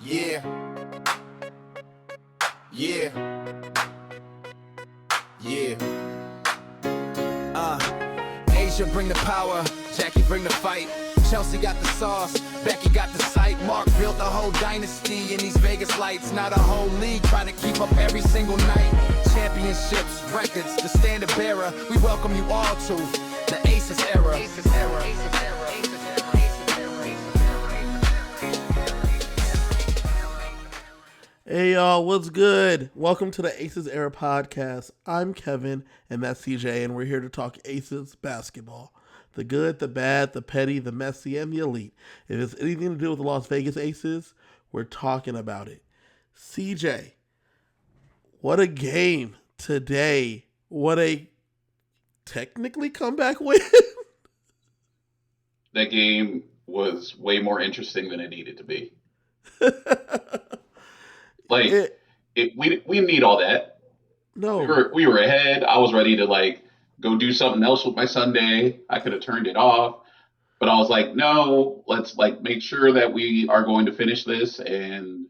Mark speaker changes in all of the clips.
Speaker 1: Yeah. Yeah. Yeah. Asia bring the power, Jackie bring the fight. Chelsea got the sauce, Becky got the sight. Mark built a whole dynasty in these Vegas lights. Not a whole league trying to keep up every single night. Championships, records, the standard bearer. We welcome you all to the Aces era.
Speaker 2: Hey y'all, what's good? Welcome to the Aces Era podcast. I'm Kevin, and that's CJ, and we're here to talk Aces basketball. The good, the bad, the petty, the messy, and the elite. If it's anything to do with the Las Vegas Aces, we're talking about it. CJ, what a game today. What a technically comeback win.
Speaker 3: That game was way more interesting than it needed to be. We didn't need all that.
Speaker 2: No.
Speaker 3: We were ahead. I was ready to go do something else with my Sunday. I could have turned it off, but I was like, no, let's make sure that we are going to finish this, and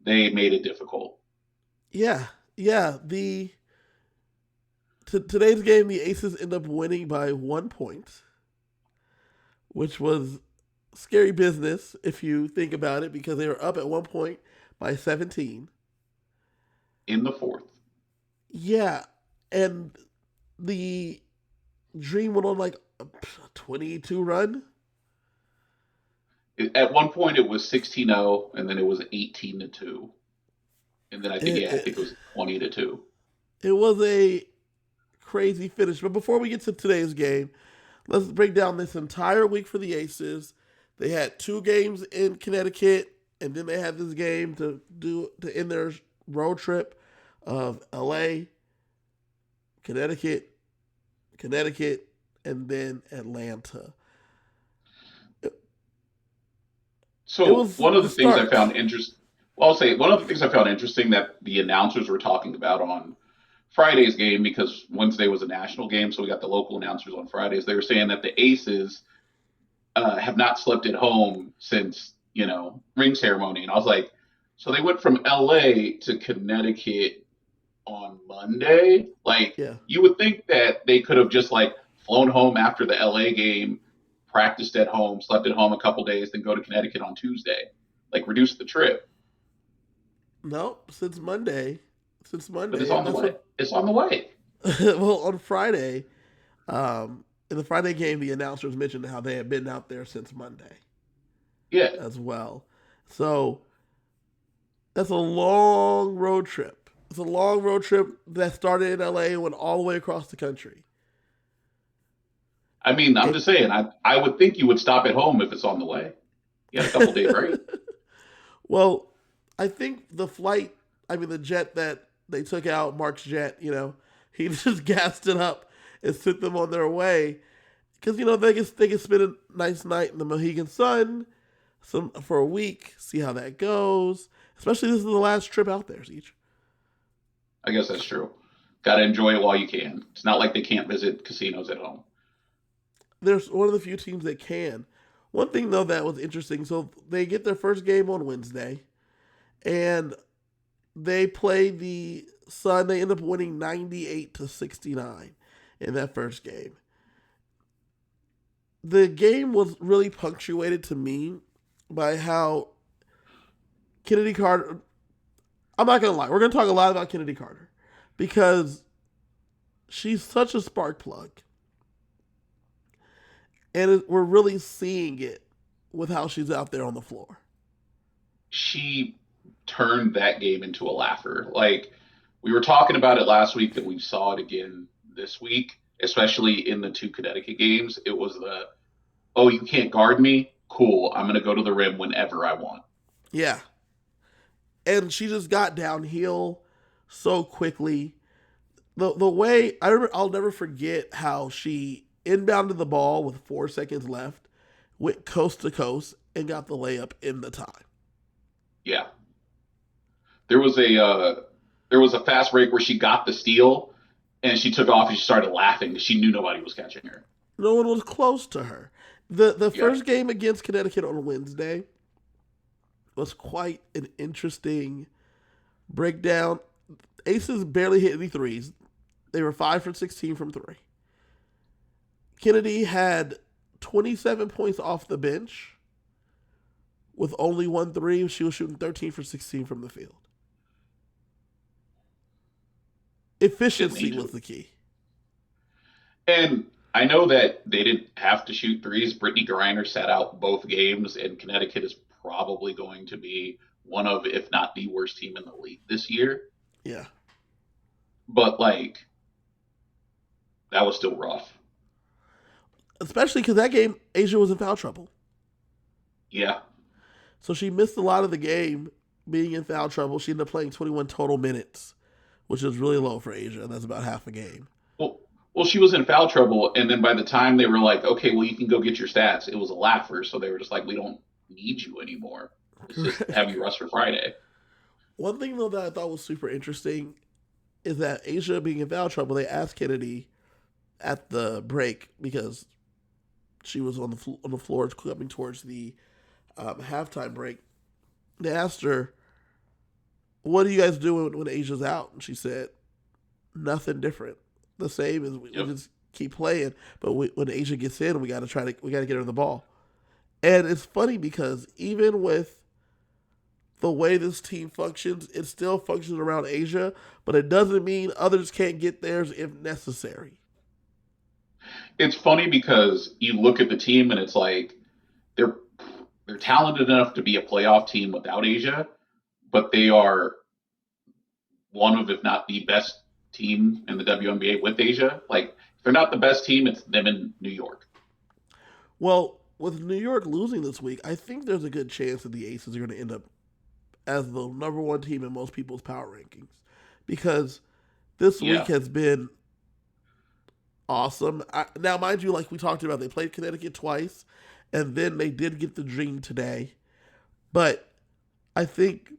Speaker 3: they made it difficult.
Speaker 2: Yeah. Today's game, the Aces end up winning by 1 point, which was scary business if you think about it, because they were up at 1 point by 17.
Speaker 3: In the fourth.
Speaker 2: Yeah, and the Dream went on a 22 run.
Speaker 3: At one point it was 16-0, and then it was 18-2. And then I think it was 20-2.
Speaker 2: It was a crazy finish. But before we get to today's game, let's break down this entire week for the Aces. They had 2 games in Connecticut, and then they had this game to end their road trip of LA, Connecticut, and then Atlanta.
Speaker 3: So one of the things I found interesting, one of the things I found interesting that the announcers were talking about on Friday's game, because Wednesday was a national game, so we got the local announcers on Fridays. They were saying that the Aces have not slept at home since, ring ceremony. And I was like, so they went from LA to Connecticut on Monday? You would think that they could have just flown home after the LA game, practiced at home, slept at home a couple days, then go to Connecticut on Tuesday. Reduce the trip.
Speaker 2: Nope, since Monday.
Speaker 3: But it's on the way. It's on the way.
Speaker 2: Well, on Friday, in the Friday game, the announcers mentioned how they had been out there since Monday.
Speaker 3: Yeah.
Speaker 2: As well. So that's a long road trip. It's a long road trip that started in LA and went all the way across the country.
Speaker 3: I mean, I'm just saying, I would think you would stop at home if it's on the way. You had a couple days, right?
Speaker 2: Well, I think the jet that they took out, Mark's jet, he just gassed it up and sent them on their way. Because, they can spend a nice night in the Mohegan Sun for a week, see how that goes. Especially this is the last trip out there, Siege.
Speaker 3: I guess that's true. Got to enjoy it while you can. It's not like they can't visit casinos at home.
Speaker 2: There's one of the few teams that can. One thing, though, that was interesting, so they get their first game on Wednesday, and they play the Sun. They end up winning 98-69 in that first game. The game was really punctuated to me by how Chennedy Carter... I'm not going to lie. We're going to talk a lot about Chennedy Carter because she's such a spark plug. And we're really seeing it with how she's out there on the floor.
Speaker 3: She turned that game into a laugher. We were talking about it last week, and we saw it again this week, especially in the 2 Connecticut games. It was you can't guard me? Cool. I'm going to go to the rim whenever I want.
Speaker 2: Yeah. And she just got downhill so quickly. The way, I'll never forget how she inbounded the ball with 4 seconds left, went coast to coast, and got the layup in the time.
Speaker 3: Yeah. There was a fast break where she got the steal, and she took off and she started laughing because she knew nobody was catching her.
Speaker 2: No one was close to her. The first game against Connecticut on Wednesday was quite an interesting breakdown. Aces barely hit any threes. They were 5 for 16 from 3. Kennedy had 27 points off the bench with only 1 3. She was shooting 13 for 16 from the field. Efficiency was the key.
Speaker 3: And I know that they didn't have to shoot threes. Brittany Griner sat out both games, and Connecticut is probably going to be one of, if not the worst team in the league this year.
Speaker 2: Yeah.
Speaker 3: But, like, that was still rough.
Speaker 2: Especially because that game, Asia was in foul trouble.
Speaker 3: Yeah.
Speaker 2: So she missed a lot of the game being in foul trouble. She ended up playing 21 total minutes, which is really low for Asia. That's about half a game.
Speaker 3: Well, she was in foul trouble, and then by the time they were like, okay, well, you can go get your stats, it was a laugher, so they were just like, we don't need you anymore. Let's just have you rest for Friday.
Speaker 2: One thing, though, that I thought was super interesting is that Asia being in foul trouble, they asked Kennedy at the break, because she was on the floor coming towards the halftime break. They asked her, what do you guys do when Asia's out? And she said, nothing different. The same as we just keep playing, but when Asia gets in, we got to get her the ball. And it's funny because even with the way this team functions, it still functions around Asia, but it doesn't mean others can't get theirs if necessary.
Speaker 3: It's funny because you look at the team and it's like they're talented enough to be a playoff team without Asia, but they are one of, if not the best team in the WNBA with Asia. Like, if they're not the best team, it's them in New York.
Speaker 2: Well, with New York losing this week, I think there's a good chance that the Aces are going to end up as the number 1 team in most people's power rankings, because this week has been awesome. Now, mind you, like we talked about, they played Connecticut twice, and then they did get the Dream today. But I think,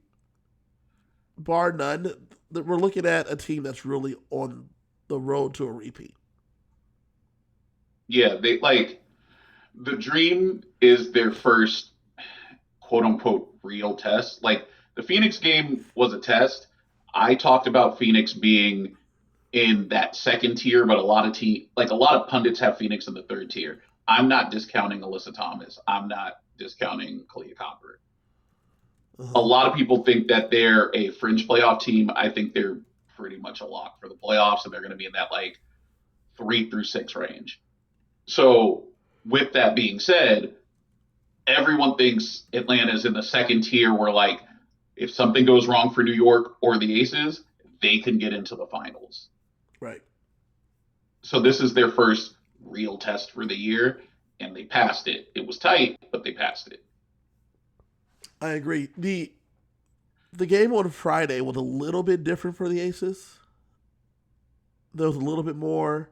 Speaker 2: bar none, that we're looking at a team that's really on the road to a repeat.
Speaker 3: Yeah, the Dream is their first quote unquote real test. Like, the Phoenix game was a test. I talked about Phoenix being in that second tier, but a lot of pundits have Phoenix in the third tier. I'm not discounting Alyssa Thomas. I'm not discounting Kalia Copper. A lot of people think that they're a fringe playoff team. I think they're pretty much a lock for the playoffs, and they're going to be in that 3 through 6 range. So with that being said, everyone thinks Atlanta's in the second tier where, if something goes wrong for New York or the Aces, they can get into the finals.
Speaker 2: Right.
Speaker 3: So this is their first real test for the year, and they passed it. It was tight, but they passed it.
Speaker 2: I agree. The game on Friday was a little bit different for the Aces. There was a little bit more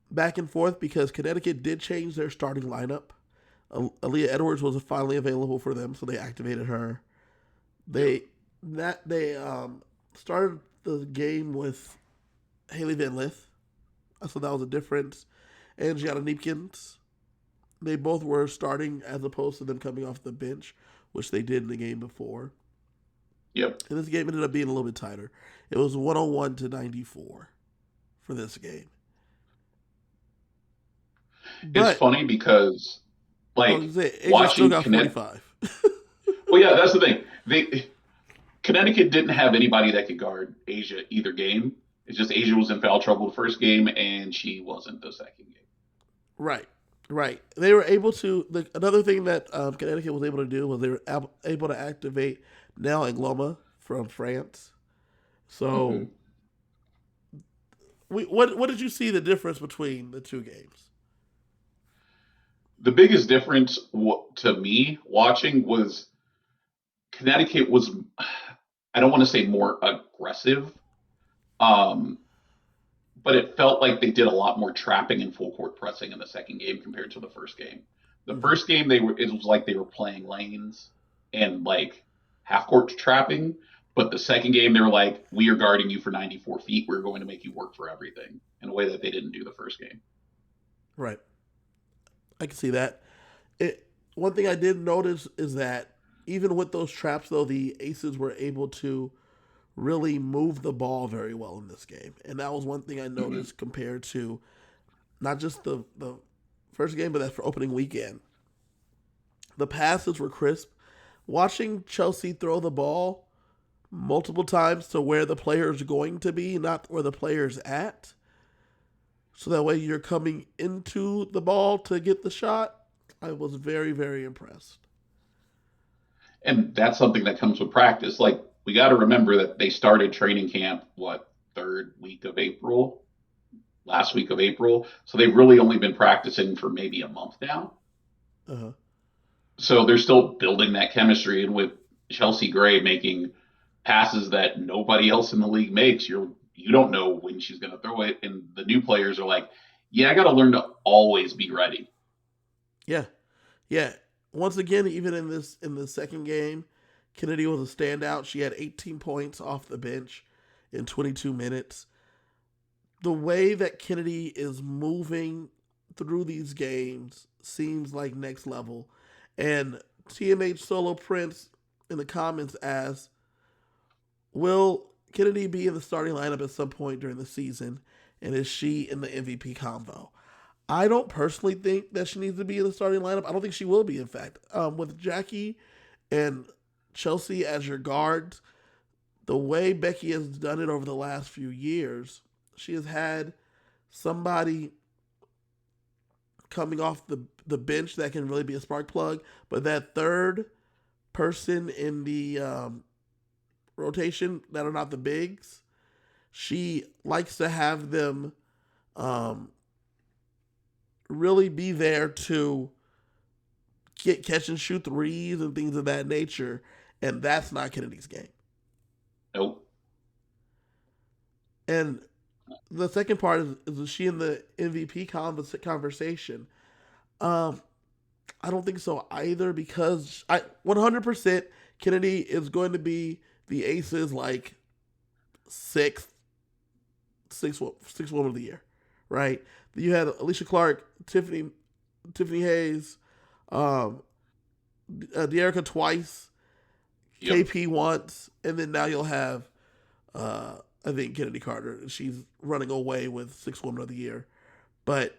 Speaker 2: back and forth because Connecticut did change their starting lineup. Aaliyah Edwards was finally available for them, so they activated her. They started the game with Haley Van Lith, so that was a difference. And Gianna Neepkins. They both were starting as opposed to them coming off the bench, which they did in the game before.
Speaker 3: Yep.
Speaker 2: And this game ended up being a little bit tighter. It was 101 to 94 for this game.
Speaker 3: It's funny because, watching
Speaker 2: still got 45.
Speaker 3: Well, yeah, that's the thing. Connecticut didn't have anybody that could guard Asia either game. It's just Asia was in foul trouble the first game, and she wasn't the second game.
Speaker 2: Right. They were able to. Another thing that Connecticut was able to do was they were able to activate Nell Angloma from France. So, what did you see the difference between the two games?
Speaker 3: The biggest difference to me watching was Connecticut was, I don't want to say more aggressive, but it felt like they did a lot more trapping and full court pressing in the second game compared to the first game. The first game it was like they were playing lanes and half court trapping, but the second game they were like, we are guarding you for 94 feet. We're going to make you work for everything in a way that they didn't do the first game.
Speaker 2: Right. I can see that. One thing I did notice is that even with those traps, though, the Aces were able to really move the ball very well in this game. And that was one thing I noticed compared to not just the first game, but that for opening weekend. The passes were crisp. Watching Chelsea throw the ball multiple times to where the player is going to be, not where the player's at. So that way you're coming into the ball to get the shot. I was very, very impressed.
Speaker 3: And that's something that comes with practice. Like, we got to remember that they started training camp, third week of April? Last week of April. So they've really only been practicing for maybe a month now.
Speaker 2: Uh-huh.
Speaker 3: So they're still building that chemistry. And with Chelsea Gray making passes that nobody else in the league makes, you don't know when she's going to throw it. And the new players are like, yeah, I got to learn to always be ready.
Speaker 2: Yeah. Yeah. Once again, even in the second game, Kennedy was a standout. She had 18 points off the bench in 22 minutes. The way that Kennedy is moving through these games seems like next level. And TMH Solo Prince in the comments asks, will Kennedy be in the starting lineup at some point during the season? And is she in the MVP convo? I don't personally think that she needs to be in the starting lineup. I don't think she will be, in fact. With Jackie and Chelsea as your guards, the way Becky has done it over the last few years, she has had somebody coming off the bench that can really be a spark plug, but that third person in the rotation that are not the bigs, she likes to have them really be there to catch and shoot threes and things of that nature, and that's not Kennedy's game.
Speaker 3: Nope.
Speaker 2: And the second part is she in the MVP conversation? I don't think so either, because 100% Kennedy is going to be the Aces like sixth woman of the year, right? You had Alicia Clark, Tiffany Hayes, De'Erica twice,
Speaker 3: Yep.
Speaker 2: KP once, and then now you'll have I think Chennedy Carter. She's running away with sixth woman of the year. But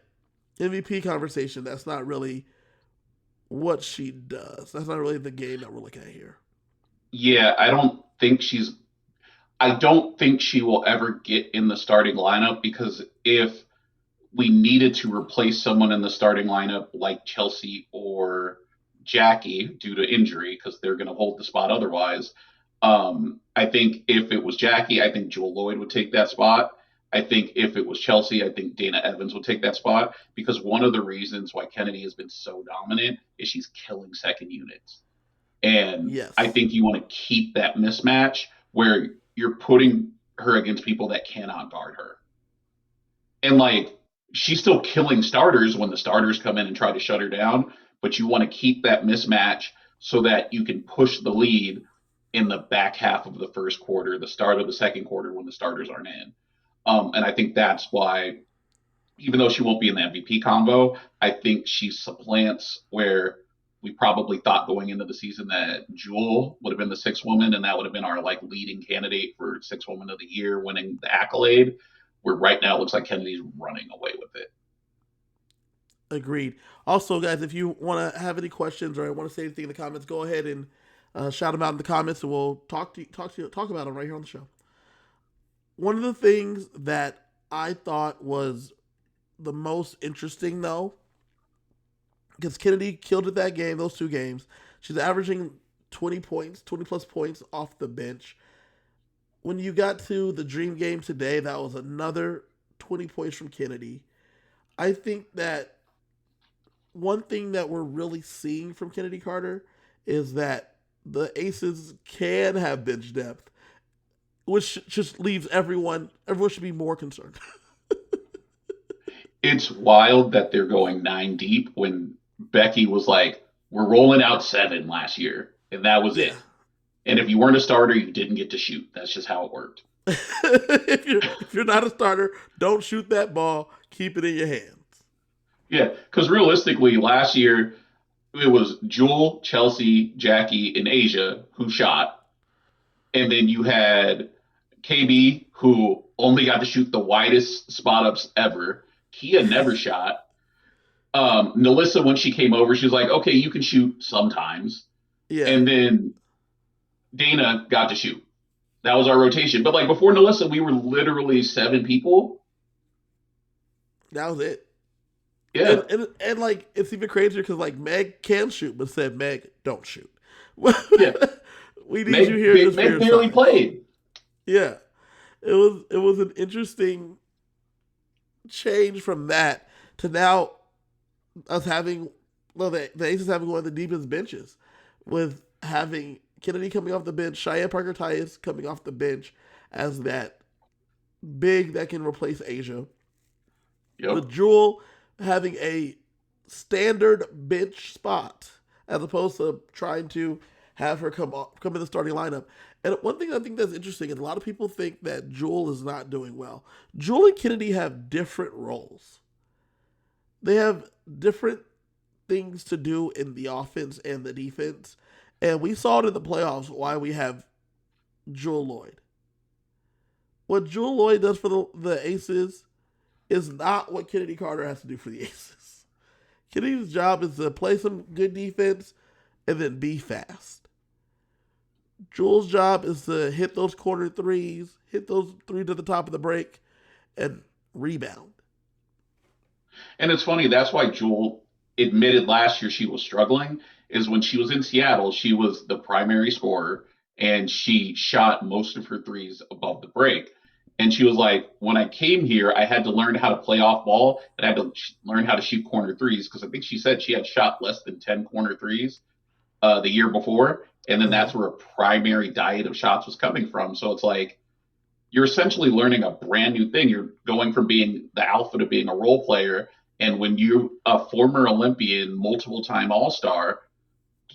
Speaker 2: MVP conversation, that's not really what she does. That's not really the game that we're looking at here.
Speaker 3: Yeah, I don't think she will ever get in the starting lineup, because if we needed to replace someone in the starting lineup like Chelsea or Jackie due to injury, because they're going to hold the spot otherwise, I think if it was Jackie, I think Jewell Loyd would take that spot. I think if it was Chelsea, I think Dana Evans would take that spot, because one of the reasons why Kennedy has been so dominant is she's killing second units. And
Speaker 2: yes.
Speaker 3: I think you want to keep that mismatch where you're putting her against people that cannot guard her. And like, she's still killing starters when the starters come in and try to shut her down, but you want to keep that mismatch so that you can push the lead in the back half of the first quarter, the start of the second quarter when the starters aren't in. And I think that's why, even though she won't be in the MVP combo, I think she supplants where we probably thought going into the season that Jewell would have been the sixth woman, and that would have been our like leading candidate for sixth woman of the year, winning the accolade, where right now it looks like Kennedy's running away with it.
Speaker 2: Agreed. Also, guys, if you want to have any questions or want to say anything in the comments, go ahead and shout them out in the comments, and we'll talk about them right here on the show. One of the things that I thought was the most interesting, though, because Kennedy killed it that game, those two games. She's averaging 20 plus points off the bench. When you got to the Dream game today, that was another 20 points from Kennedy. I think that one thing that we're really seeing from Chennedy Carter is that the Aces can have bench depth, which just leaves everyone should be more concerned.
Speaker 3: It's wild that they're going 9 deep when Becky was like, we're rolling out 7 last year, and that was it. And if you weren't a starter, you didn't get to shoot. That's just how it worked.
Speaker 2: if you're not a starter, don't shoot that ball. Keep it in your hands.
Speaker 3: Yeah, because realistically, last year, it was Jewell, Chelsea, Jackie, and Asia who shot, and then you had KB who only got to shoot the widest spot ups ever. Kia never shot. Nalissa, when she came over, she was like, "Okay, you can shoot sometimes."
Speaker 2: Yeah.
Speaker 3: And then Dana got to shoot. That was our rotation. But like before Nalissa, we were literally 7 people.
Speaker 2: That was it.
Speaker 3: Yeah.
Speaker 2: And like, it's even crazier because like Meg can shoot, but said, Meg, don't shoot.
Speaker 3: Yeah.
Speaker 2: We need you here.
Speaker 3: Meg barely played.
Speaker 2: Yeah. It was an interesting change from that to now us having, well, the Aces having one of the deepest benches with having Kennedy coming off the bench, Shia Parker-Tyus coming off the bench as that big that can replace Asia.
Speaker 3: Yep.
Speaker 2: With Jewell having a standard bench spot as opposed to trying to have her come in the starting lineup. And one thing I think that's interesting is a lot of people think that Jewell is not doing well. Jewell and Kennedy have different roles. They have different things to do in the offense and the defense. And we saw it in the playoffs why we have Jewell Loyd. What Jewell Loyd does for the Aces is not what Chennedy Carter has to do for the Aces. Kennedy's job is to play some good defense and then be fast. Jewell's job is to hit those corner threes, hit those threes at the top of the break, and rebound.
Speaker 3: And it's funny, that's why Jewell admitted last year she was struggling, is when she was in Seattle, she was the primary scorer, and she shot most of her threes above the break. And she was like, when I came here, I had to learn how to play off ball, and I had to learn how to shoot corner threes, because I think she said she had shot less than 10 corner threes the year before, and then that's where a primary diet of shots was coming from. So it's like, you're essentially learning a brand new thing. You're going from being the alpha to being a role player. And when you're a former Olympian, multiple-time All-Star,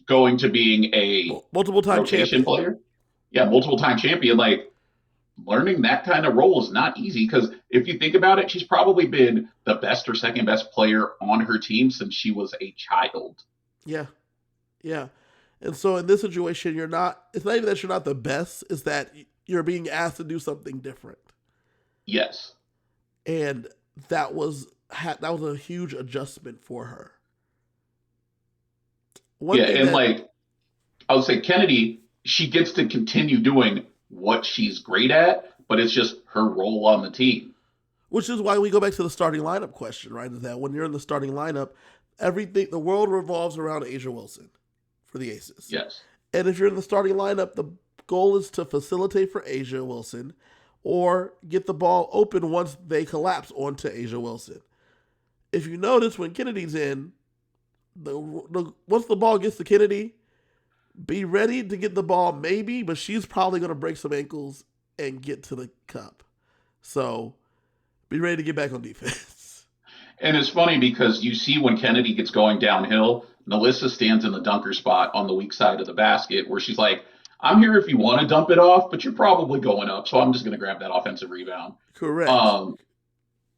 Speaker 3: going to being a
Speaker 2: multiple-time champion
Speaker 3: player, multiple-time champion, like learning that kind of role is not easy. Because if you think about it, she's probably been the best or second best player on her team since she was a child.
Speaker 2: Yeah. And so in this situation, it's not even that you're not the best, it's that you're being asked to do something different.
Speaker 3: Yes.
Speaker 2: And that was a huge adjustment for her.
Speaker 3: I would say Kennedy, she gets to continue doing what she's great at, but it's just her role on the team.
Speaker 2: Which is why we go back to the starting lineup question, right? Is that when you're in the starting lineup, the world revolves around Asia Wilson for the Aces.
Speaker 3: Yes.
Speaker 2: And if you're in the starting lineup, the goal is to facilitate for Asia Wilson or get the ball open once they collapse onto Asia Wilson. If you notice, when Kennedy's in, once the ball gets to Kennedy, be ready to get the ball maybe, but she's probably going to break some ankles and get to the cup. So be ready to get back on defense.
Speaker 3: And it's funny because you see when Kennedy gets going downhill, Nalissa stands in the dunker spot on the weak side of the basket where she's like, I'm here if you want to dump it off, but you're probably going up, so I'm just going to grab that offensive rebound.
Speaker 2: Correct.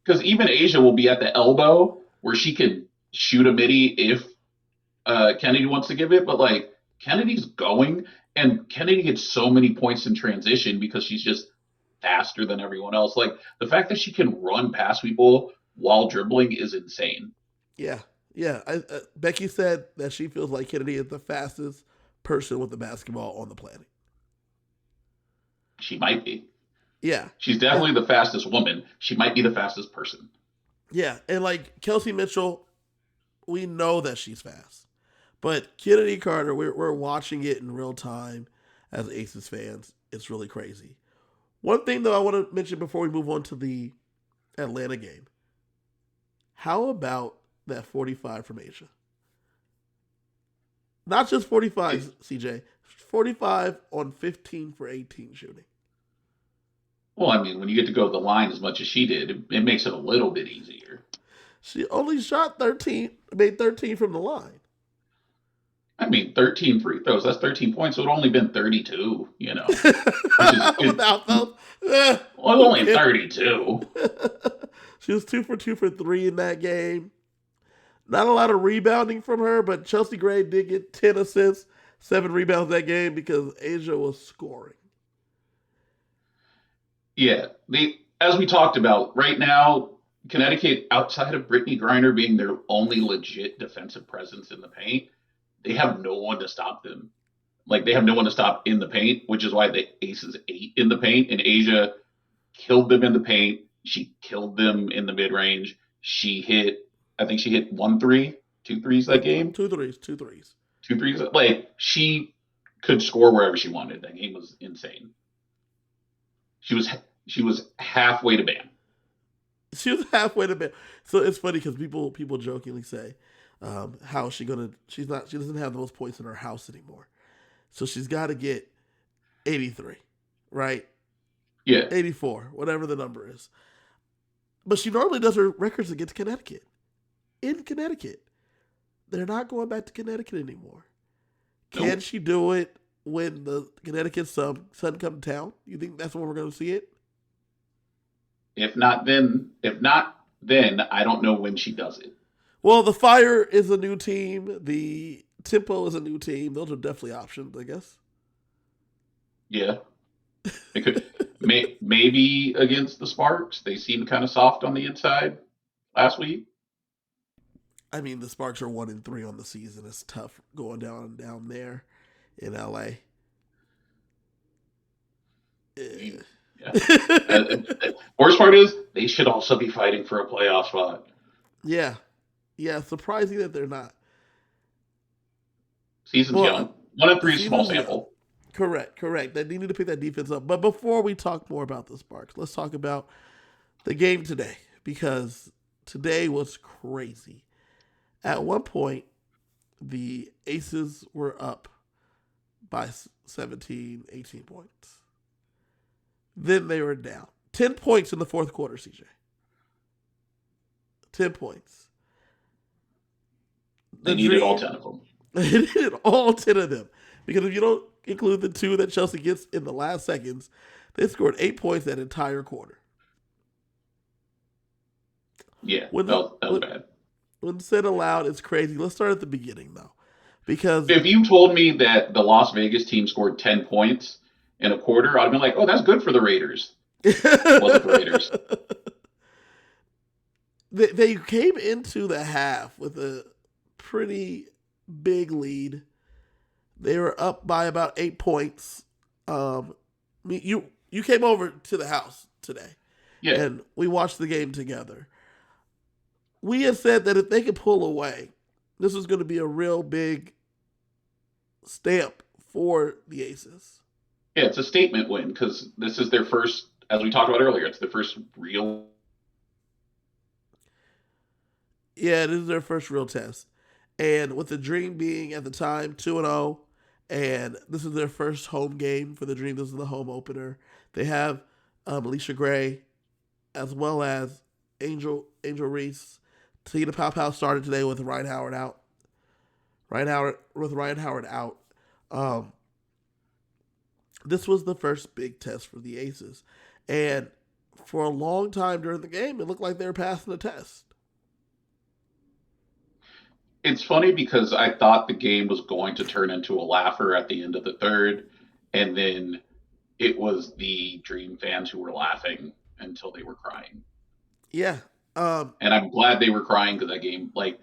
Speaker 3: Because even Asia will be at the elbow where she can shoot a midi if Kennedy wants to give it, but like Kennedy's going, and Kennedy gets so many points in transition because she's just faster than everyone else. Like the fact that she can run past people while dribbling is insane.
Speaker 2: Yeah. Becky said that she feels like Kennedy is the fastest person with the basketball on the planet.
Speaker 3: She might be.
Speaker 2: Yeah.
Speaker 3: She's definitely the fastest woman. She might be the fastest person.
Speaker 2: Yeah. And like Kelsey Mitchell, we know that she's fast. But Chennedy Carter, we're watching it in real time as Aces fans. It's really crazy. One thing, though, I want to mention before we move on to the Atlanta game. How about that 45 from Asia? Not just 45, CJ. 45 on 15 for 18 shooting.
Speaker 3: Well, I mean, when you get to go to the line as much as she did, it makes it a little bit easier.
Speaker 2: She only shot 13, made 13 from the line.
Speaker 3: I mean, 13 free throws, that's 13 points, so it would only been 32, you know.
Speaker 2: Without those.
Speaker 3: Well, only 32.
Speaker 2: She was 2 for 3 in that game. Not a lot of rebounding from her, but Chelsea Gray did get 10 assists, 7 rebounds that game because Asia was scoring.
Speaker 3: Yeah, as we talked about, right now, Connecticut, outside of Brittany Griner being their only legit defensive presence in the paint, they have no one to stop them. Like, they have no one to stop in the paint, which is why the Aces ate in the paint, and Asia killed them in the paint. She killed them in the mid range. I think she hit 2 threes that game.
Speaker 2: Two threes.
Speaker 3: 2 threes. Like, she could score wherever she wanted. That game was insane. She was halfway to ban.
Speaker 2: She was halfway to ban. So it's funny because people jokingly say, how she doesn't have those points in her house anymore. So she's got to get 83, right?
Speaker 3: Yeah.
Speaker 2: 84, whatever the number is. But she normally does her records against Connecticut. In Connecticut. They're not going back to Connecticut anymore. Can
Speaker 3: Nope.
Speaker 2: she do it when the Connecticut Sun come to town? You think that's when we're going to see it?
Speaker 3: If not, then I don't know when she does it.
Speaker 2: Well, the Fire is a new team. The Tempo is a new team. Those are definitely options, I guess.
Speaker 3: Yeah. It could maybe against the Sparks. They seemed kind of soft on the inside last week.
Speaker 2: I mean, the Sparks are 1-3 on the season. It's tough going down there in LA.
Speaker 3: Yeah. Worst part is they should also be fighting for a playoff spot.
Speaker 2: Yeah. Surprising that they're not.
Speaker 3: Season's young. 1-3 is small sample.
Speaker 2: Correct. They need to pick that defense up. But before we talk more about the Sparks, let's talk about the game today, because today was crazy. At one point, the Aces were up by 17, 18 points. Then they were down. 10 points in the fourth quarter, CJ. 10 points.
Speaker 3: They needed all 10 of them.
Speaker 2: They needed all 10 of them. Because if you don't include the 2 that Chelsea gets in the last seconds, they scored 8 points that entire quarter.
Speaker 3: Yeah, that was bad.
Speaker 2: When said aloud, it's crazy. Let's start at the beginning, though. Because
Speaker 3: if you told me that the Las Vegas team scored 10 points in a quarter, I'd have been like, oh, that's good for the Raiders. It wasn't the Raiders.
Speaker 2: They came into the half with a pretty big lead. They were up by about 8 points. You came over to the house today.
Speaker 3: Yeah.
Speaker 2: And we watched the game together. We had said that if they could pull away, this was going to be a real big stamp for the Aces.
Speaker 3: Yeah, it's a statement win because this is their first, as we talked about earlier, it's their first real.
Speaker 2: Yeah, this is their first real test. And with the Dream being at the time 2-0, and this is their first home game for the Dream. This is the home opener. They have Alicia Gray as well as Angel Reese. Tina Pow started today with Ryan Howard out. This was the first big test for the Aces. And for a long time during the game, it looked like they were passing the test.
Speaker 3: It's funny because I thought the game was going to turn into a laugher at the end of the third, and then it was the Dream fans who were laughing until they were crying.
Speaker 2: Yeah.
Speaker 3: And I'm glad they were crying because that game, like,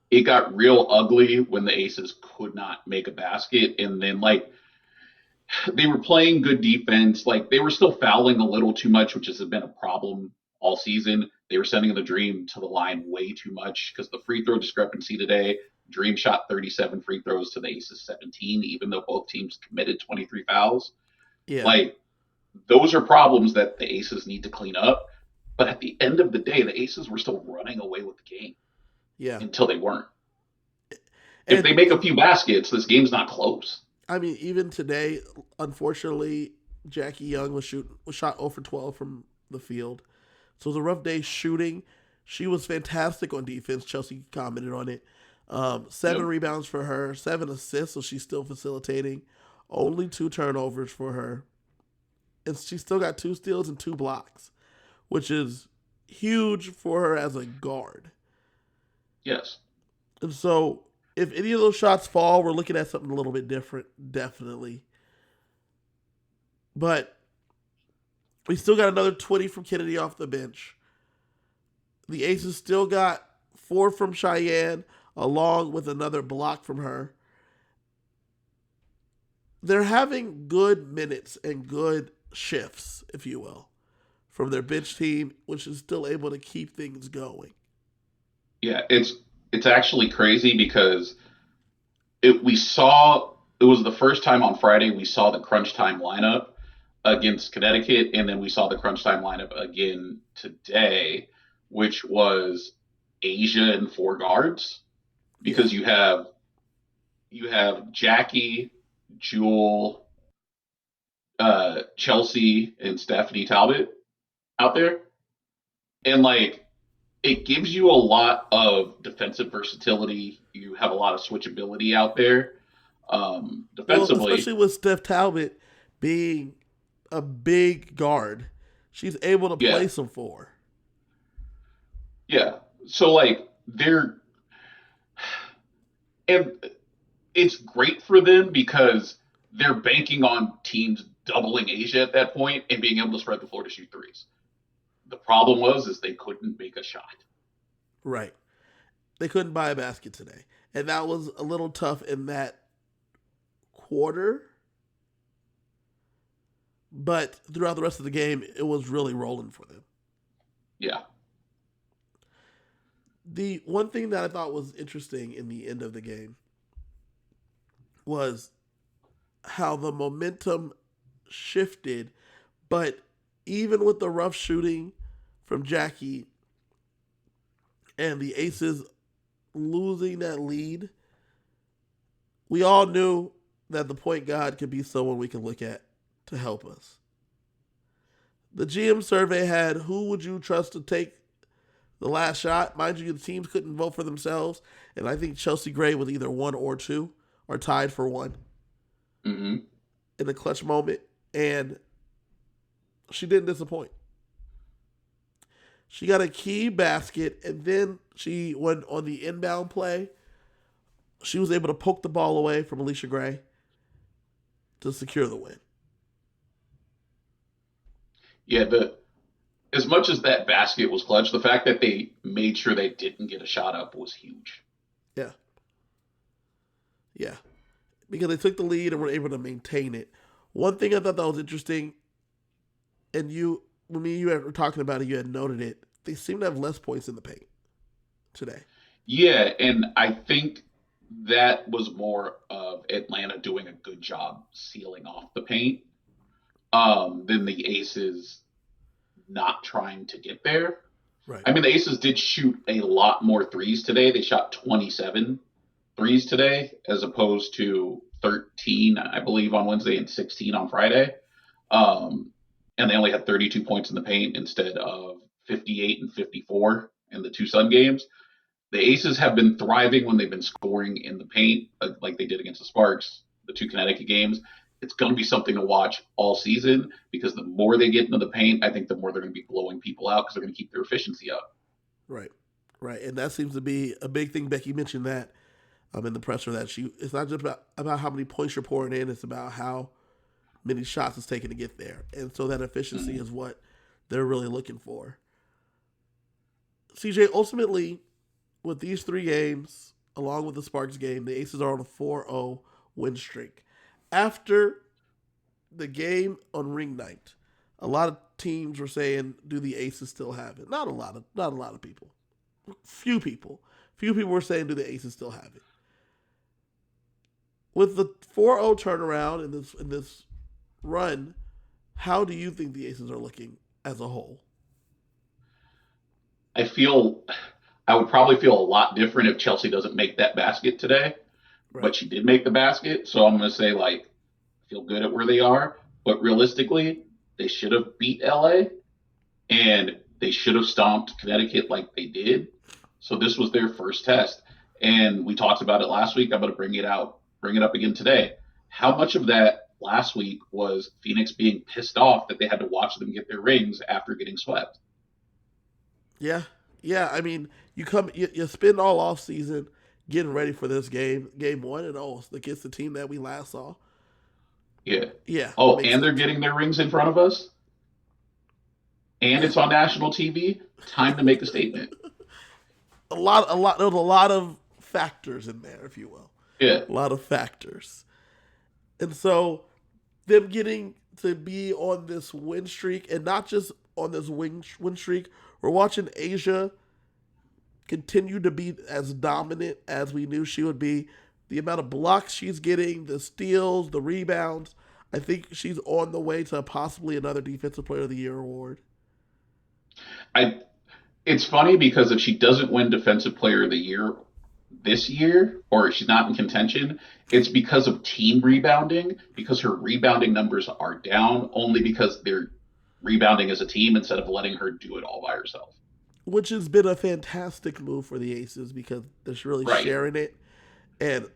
Speaker 3: it got real ugly when the Aces could not make a basket, and then, like, they were playing good defense. Like, they were still fouling a little too much, which has been a problem all season. They were sending the Dream to the line way too much because the free throw discrepancy today, Dream shot 37 free throws to the Aces 17, even though both teams committed 23 fouls.
Speaker 2: Yeah.
Speaker 3: Like, those are problems that the Aces need to clean up. But at the end of the day, the Aces were still running away with the game.
Speaker 2: Yeah.
Speaker 3: Until they weren't. If they make a few baskets, this game's not close.
Speaker 2: I mean, even today, unfortunately, Jackie Young was shot 0 for 12 from the field. So it was a rough day shooting. She was fantastic on defense. Chelsea commented on it. 7 rebounds for her, 7 assists, so she's still facilitating. Only 2 turnovers for her. And she still got 2 steals and 2 blocks, which is huge for her as a guard.
Speaker 3: Yes.
Speaker 2: And so, if any of those shots fall, we're looking at something a little bit different, definitely. But we still got another 20 from Kennedy off the bench. The Aces still got 4 from Cheyenne, along with another block from her. They're having good minutes and good shifts, if you will, from their bench team, which is still able to keep things going.
Speaker 3: Yeah, it's actually crazy because it was the first time on Friday we saw the crunch time lineup against Connecticut, and then we saw the crunch time lineup again today, which was Asia and 4 guards, because you have Jackie, Jewell, Chelsea, and Stephanie Talbot out there, and like it gives you a lot of defensive versatility. You have a lot of switchability out there. Defensively,
Speaker 2: well, especially with Steph Talbot being a big guard, she's able to play some 4.
Speaker 3: Yeah. So like and it's great for them because they're banking on teams doubling Asia at that point and being able to spread the floor to shoot threes. The problem is they couldn't make a shot.
Speaker 2: Right. They couldn't buy a basket today. And that was a little tough in that quarter. But throughout the rest of the game, it was really rolling for them.
Speaker 3: Yeah.
Speaker 2: The one thing that I thought was interesting in the end of the game was how the momentum shifted, but even with the rough shooting from Jackie and the Aces losing that lead, we all knew that the point guard could be someone we can look at to help us. The GM survey had who would you trust to take the last shot. Mind you, the teams couldn't vote for themselves, and I think Chelsea Gray was either 1 or 2, or tied for 1 in the clutch moment, and she didn't disappoint. She got a key basket, and then she went on the inbound play. She was able to poke the ball away from Alicia Gray to secure the win.
Speaker 3: Yeah, as much as that basket was clutch, the fact that they made sure they didn't get a shot up was huge.
Speaker 2: Yeah. Yeah. Because they took the lead and were able to maintain it. One thing I thought that was interesting, and when you were talking about it, you had noted it, they seem to have less points in the paint today.
Speaker 3: Yeah, and I think that was more of Atlanta doing a good job sealing off the paint than the Aces not trying to get there.
Speaker 2: Right.
Speaker 3: I mean, the Aces did shoot a lot more threes today. They shot 27 threes today as opposed to 13, I believe, on Wednesday and 16 on Friday. And they only had 32 points in the paint instead of 58 and 54 in the 2 Sun games. The Aces have been thriving when they've been scoring in the paint, like they did against the Sparks, the 2 Connecticut games. It's going to be something to watch all season because the more they get into the paint, I think the more they're going to be blowing people out because they're going to keep their efficiency up.
Speaker 2: Right. And that seems to be a big thing. Becky mentioned that in the presser, that it's not just about how many points you're pouring in, it's about how many shots it's taking to get there. And so that efficiency is what they're really looking for. CJ, ultimately, with these 3 games, along with the Sparks game, the Aces are on a 4-0 win streak. After the game on ring night, a lot of teams were saying, do the Aces still have it? Not a lot of people. Few people were saying, do the Aces still have it? With the 4-0 turnaround in this run, how do you think the Aces are looking as a whole?
Speaker 3: I would probably feel a lot different if Chelsea doesn't make that basket today, but she did make the basket. So I'm going to say, like, feel good at where they are. But realistically, they should have beat LA and they should have stomped Connecticut like they did. So this was their first test. And we talked about it last week. I'm going to bring it up again today. How much of that last week was Phoenix being pissed off that they had to watch them get their rings after getting swept?
Speaker 2: Yeah. I mean, you spend all off season getting ready for this game, game one, and it's against the team that we last saw.
Speaker 3: Yeah.
Speaker 2: Yeah.
Speaker 3: Oh, and they're getting their rings in front of us, and
Speaker 2: Yeah.
Speaker 3: it's on national TV. Time to make a statement.
Speaker 2: There's a lot of factors in there, if you will.
Speaker 3: Yeah.
Speaker 2: A lot of factors. And so them getting to be on this win streak, and not just on this win streak, we're watching Asia continue to be as dominant as we knew she would be. The amount of blocks she's getting, the steals, the rebounds, I think she's on the way to possibly another Defensive Player of the Year award.
Speaker 3: It's funny because if she doesn't win Defensive Player of the Year this year, or she's not in contention, it's because of team rebounding, because her rebounding numbers are down, only because they're rebounding as a team instead of letting her do it all by herself.
Speaker 2: Which has been a fantastic move for the Aces because they're really sharing it. And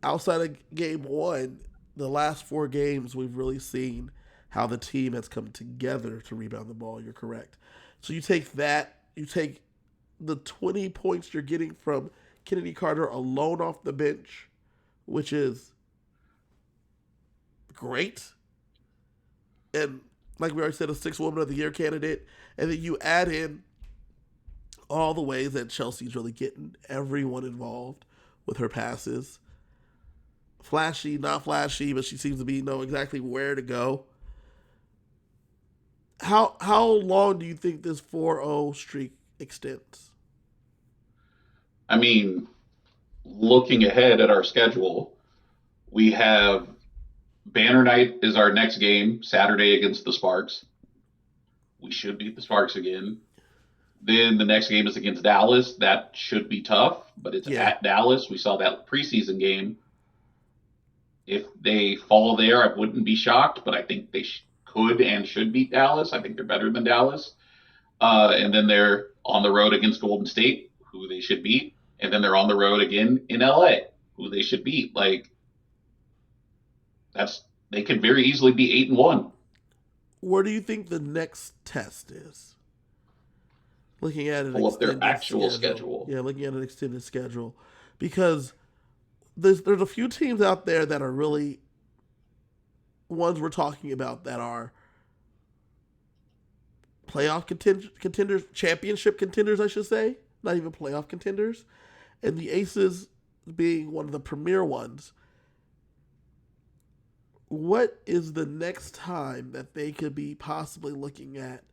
Speaker 2: outside of game one, the last 4 games, we've really seen how the team has come together to rebound the ball. You're correct. So you take that, you take the 20 points you're getting from Chennedy Carter alone off the bench, which is great. And like we already said, a 6th Woman of the Year candidate. And then you add in all the ways that Chelsea's really getting everyone involved with her passes. Flashy, not flashy, but she seems to know exactly where to go. How long do you think this 4-0 streak extends?
Speaker 3: I mean, looking ahead at our schedule, we have Banner Night is our next game, Saturday against the Sparks. We should beat the Sparks again. Then the next game is against Dallas. That should be tough, but it's at Dallas. We saw that preseason game. If they fall there, I wouldn't be shocked, but I think they could and should beat Dallas. I think they're better than Dallas. And then they're on the road against Golden State, who they should beat. And then they're on the road again in LA, who they should beat. Like, they could very easily be 8-1.
Speaker 2: Where do you think the next test is? Looking at
Speaker 3: pull up their actual schedule.
Speaker 2: Yeah, looking at an extended schedule. Because there's a few teams out there that are really ones we're talking about that are playoff contenders, championship contenders, I should say. Not even playoff contenders. And the Aces being one of the premier ones. What is the next time that they could be possibly looking at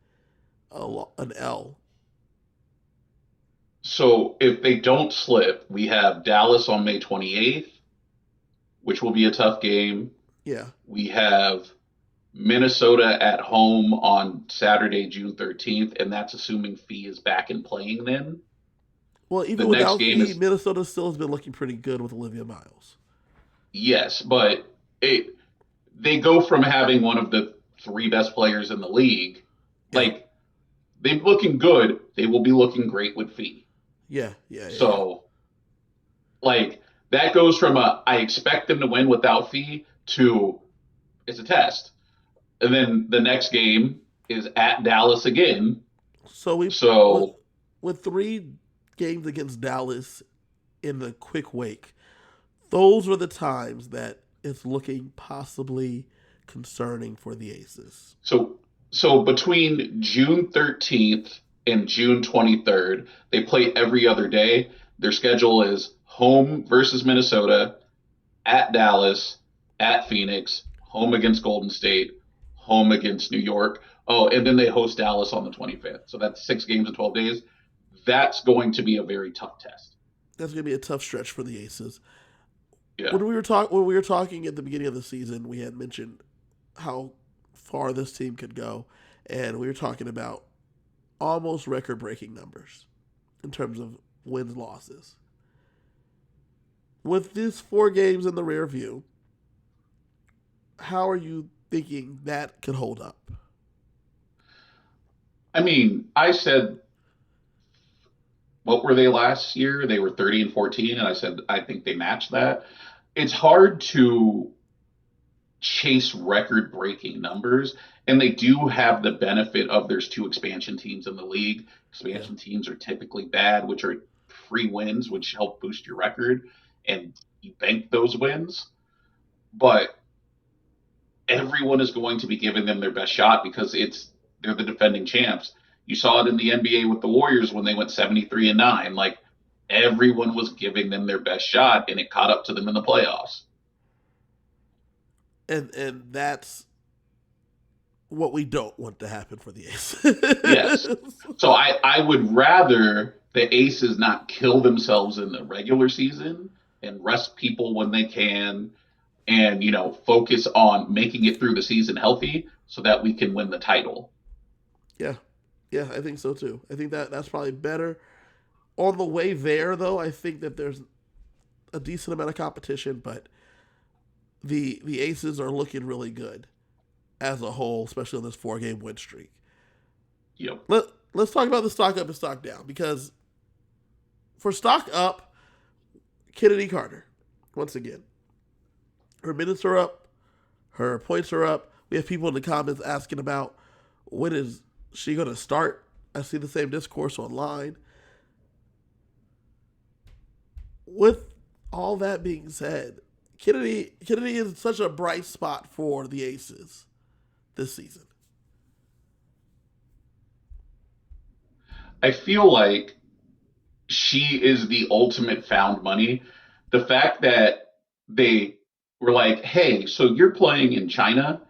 Speaker 2: an L?
Speaker 3: So if they don't slip, we have Dallas on May 28th, which will be a tough game.
Speaker 2: Yeah.
Speaker 3: We have Minnesota at home on Saturday, June 13th, and that's assuming Fee is back and playing then.
Speaker 2: Well, even without Fee, Minnesota still has been looking pretty good with Olivia Miles.
Speaker 3: Yes, but they go from having one of the 3 best players in the league. Yeah. Like, they're looking good. They will be looking great with Fee.
Speaker 2: Yeah.
Speaker 3: So, like, that goes from I expect them to win without Fee to it's a test. And then the next game is at Dallas again.
Speaker 2: So with 3 games against Dallas in the quick wake, those were the times that it's looking possibly concerning for the Aces.
Speaker 3: So between June 13th and June 23rd, they play every other day. Their schedule is home versus Minnesota, at Dallas, at Phoenix, home against Golden State, home against New York. Oh, and then they host Dallas on the 25th. So that's 6 games in 12 days. That's going to be a very tough test.
Speaker 2: That's going to be a tough stretch for the Aces.
Speaker 3: Yeah.
Speaker 2: When we were talking at the beginning of the season, we had mentioned how far this team could go, and we were talking about almost record-breaking numbers in terms of wins, losses. With these 4 games in the rear view, how are you thinking that could hold up?
Speaker 3: I mean, I said, what were they last year? They were 30-14, and I said I think they matched that. It's hard to chase record-breaking numbers, and they do have the benefit of there's 2 expansion teams in the league. Expansion teams are typically bad, which are free wins, which help boost your record, and you bank those wins. But everyone is going to be giving them their best shot because they're the defending champs. You saw it in the NBA with the Warriors when they went 73-9. Like, everyone was giving them their best shot, and it caught up to them in the playoffs.
Speaker 2: And that's what we don't want to happen for the Aces.
Speaker 3: Yes. So I would rather the Aces not kill themselves in the regular season and rest people when they can and, focus on making it through the season healthy so that we can win the title.
Speaker 2: Yeah. Yeah, I think so too. I think that's probably better. On the way there, though, I think that there's a decent amount of competition, but the Aces are looking really good as a whole, especially on this 4-game win streak.
Speaker 3: Yep.
Speaker 2: Let's talk about the stock up and stock down, because for stock up, Chennedy Carter, once again, her minutes are up, her points are up. We have people in the comments asking about when is she going to start. I see the same discourse online. With all that being said, Chennedy is such a bright spot for the Aces this season.
Speaker 3: I feel like she is the ultimate found money. The fact that they were like, hey, so you're playing in China?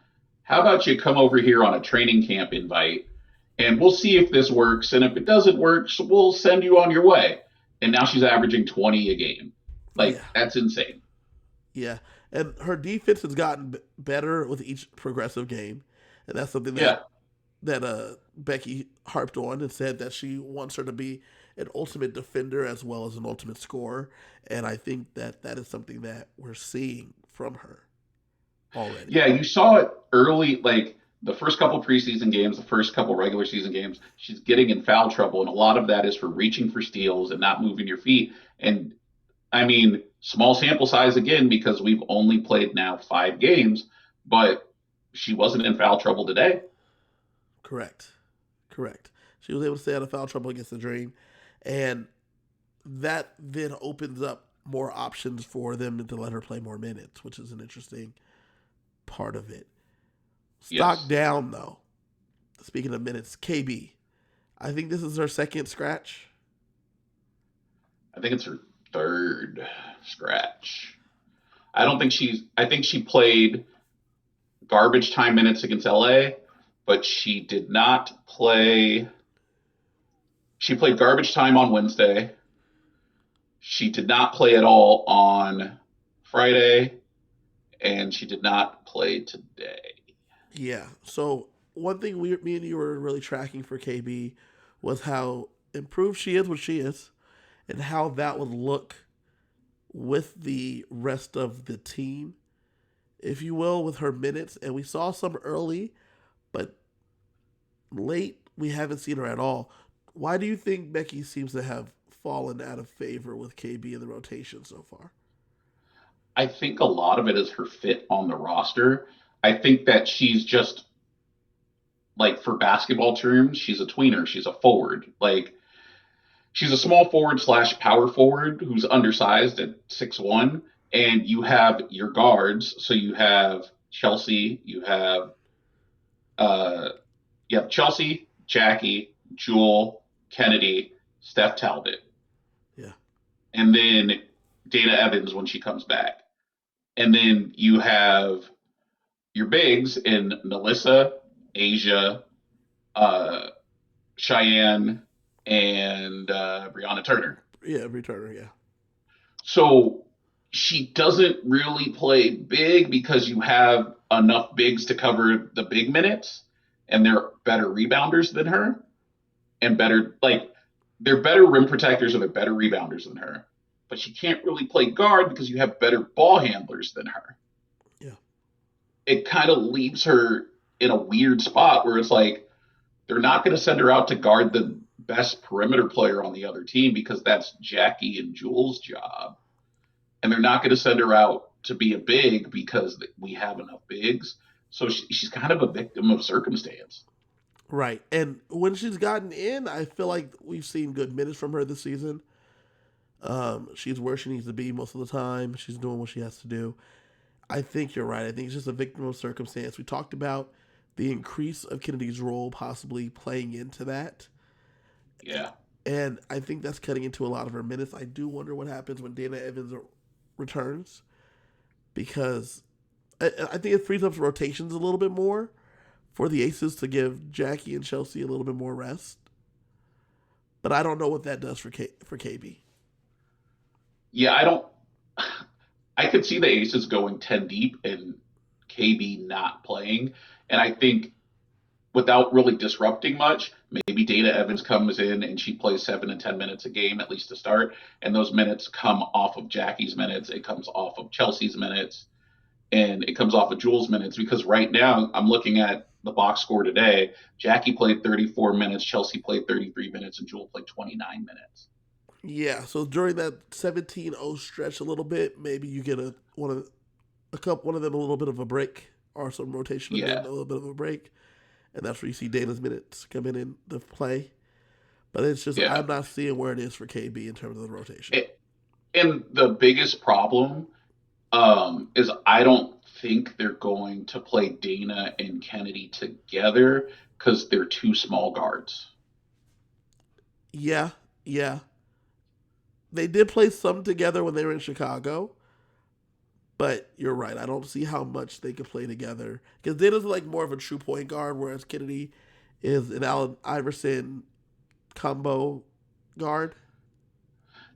Speaker 3: How about you come over here on a training camp invite and we'll see if this works. And if it doesn't work, so we'll send you on your way. And now she's averaging 20 a game. That's insane.
Speaker 2: Yeah. And her defense has gotten better with each progressive game. And that's something that Becky harped on and said that she wants her to be an ultimate defender as well as an ultimate scorer. And I think that is something that we're seeing from her already.
Speaker 3: Yeah, you saw it early, like the first couple preseason games, the first couple regular season games. She's getting in foul trouble, and a lot of that is for reaching for steals and not moving your feet. And I mean, small sample size again, because we've only played now 5 games, but she wasn't in foul trouble today.
Speaker 2: Correct. She was able to stay out of foul trouble against the Dream. And that then opens up more options for them to let her play more minutes, which is an interesting part of it. Stock down, though. Speaking of minutes, KB. I think this is her second scratch.
Speaker 3: I think it's her third scratch. I think she played garbage time minutes against LA, but she did not play. She played garbage time on Wednesday. She did not play at all on Friday, and she did not play today.
Speaker 2: Yeah. So one thing me and you were really tracking for KB was how improved she is when she is, and how that would look with the rest of the team, if you will, with her minutes. And we saw some early, but late we haven't seen her at all. Why do you think Becky seems to have fallen out of favor with KB in the rotation so far?
Speaker 3: I think a lot of it is her fit on the roster. I think that she's just, like, for basketball terms, she's a tweener. She's a forward. Like, she's a small forward / power forward who's undersized at 6'1", and you have your guards. So you have Chelsea, you have Chelsea, Jackie, Jewell, Kennedy, Steph Talbot.
Speaker 2: Yeah.
Speaker 3: And then Dana Evans when she comes back. And then you have your bigs in Melissa, Asia, Cheyenne, and Brianna Turner.
Speaker 2: Yeah, Bri Turner, yeah.
Speaker 3: So she doesn't really play big because you have enough bigs to cover the big minutes, and they're better rebounders than her. And they're better rim protectors or they're better rebounders than her. But she can't really play guard because you have better ball handlers than her.
Speaker 2: Yeah.
Speaker 3: It kind of leaves her in a weird spot where it's like they're not going to send her out to guard the best perimeter player on the other team because that's Jackie and Jewell's job. And they're not going to send her out to be a big because we have enough bigs. So she's kind of a victim of circumstance.
Speaker 2: Right. And when she's gotten in, I feel like we've seen good minutes from her this season. She's where she needs to be most of the time. She's doing what she has to do. I think you're right. I think it's just a victim of circumstance. We talked about the increase of Kennedy's role possibly playing into that.
Speaker 3: Yeah.
Speaker 2: And I think that's cutting into a lot of her minutes. I do wonder what happens when Dana Evans returns, because I think it frees up rotations a little bit more for the Aces to give Jackie and Chelsea a little bit more rest. But I don't know what that does for KB.
Speaker 3: Yeah, I could see the Aces going 10 deep and KB not playing. And I think without really disrupting much, maybe Dana Evans comes in and she plays 7 and 10 minutes a game, at least to start. And those minutes come off of Jackie's minutes. It comes off of Chelsea's minutes. And it comes off of Jewell's minutes, because right now I'm looking at the box score today. Jackie played 34 minutes, Chelsea played 33 minutes, and Jewell played 29 minutes.
Speaker 2: Yeah, so during that 17-0 stretch a little bit, maybe you get one of them a little bit of a break, or some rotation of them a little bit of a break. And that's where you see Dana's minutes coming into play. But it's just, I'm not seeing where it is for KB in terms of the rotation.
Speaker 3: And the biggest problem is I don't think they're going to play Dana and Kennedy together because they're two small guards.
Speaker 2: Yeah. They did play some together when they were in Chicago. But you're right. I don't see how much they could play together. Because Dana's like more of a true point guard, whereas Kennedy is an Allen Iverson combo guard.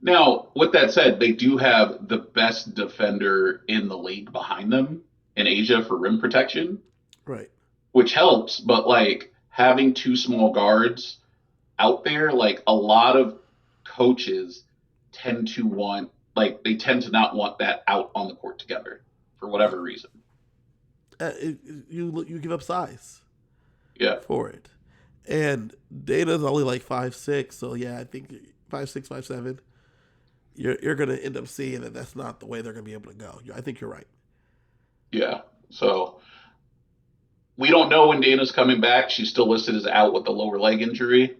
Speaker 3: Now, with that said, they do have the best defender in the league behind them in Asia for rim protection.
Speaker 2: Right.
Speaker 3: Which helps, but like having two small guards out there, like a lot of coaches tend to not want that out on the court together for whatever reason.
Speaker 2: You give up size.
Speaker 3: Yeah.
Speaker 2: For it. And Dana's only like 5'6", so yeah, I think 5'6", 5'7". You're going to end up seeing that that's not the way they're going to be able to go. I think you're right.
Speaker 3: Yeah. So we don't know when Dana's coming back. She's still listed as out with the lower leg injury.